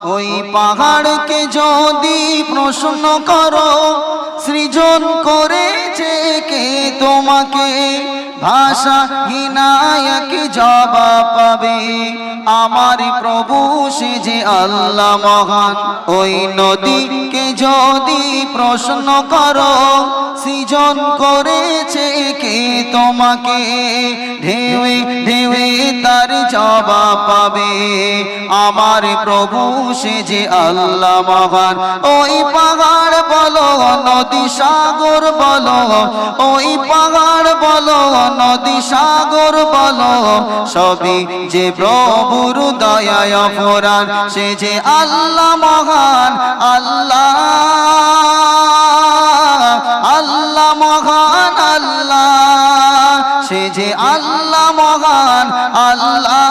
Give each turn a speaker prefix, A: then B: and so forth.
A: ওই পাহাড়কে যদি প্রশ্ন করো সৃজন করেছে কে তোমাকে, ভাষাহীনায়ক জবাব পাবে আমার প্রভু সে যে আল্লাহ মহান। ওই নদীকে যদি প্রশ্ন করো সৃজন করেছে কে তোমাকে, ঢেউে ঢেউে তার জবাব পাবে আমার প্রভু সে যে আল্লাহ মহান। ওই পাহাড় বলো নদী সাগর বলো, ওই পাহাড় বলো নদী সাগর বলো, সবই যে প্রভুর দয়ায় অপরাণ সে যে আল্লাহ মহান। আল্লাহ আল্লাহ মহান, আল্লাহ সে যে আল্লাহ মহান। আল্লাহ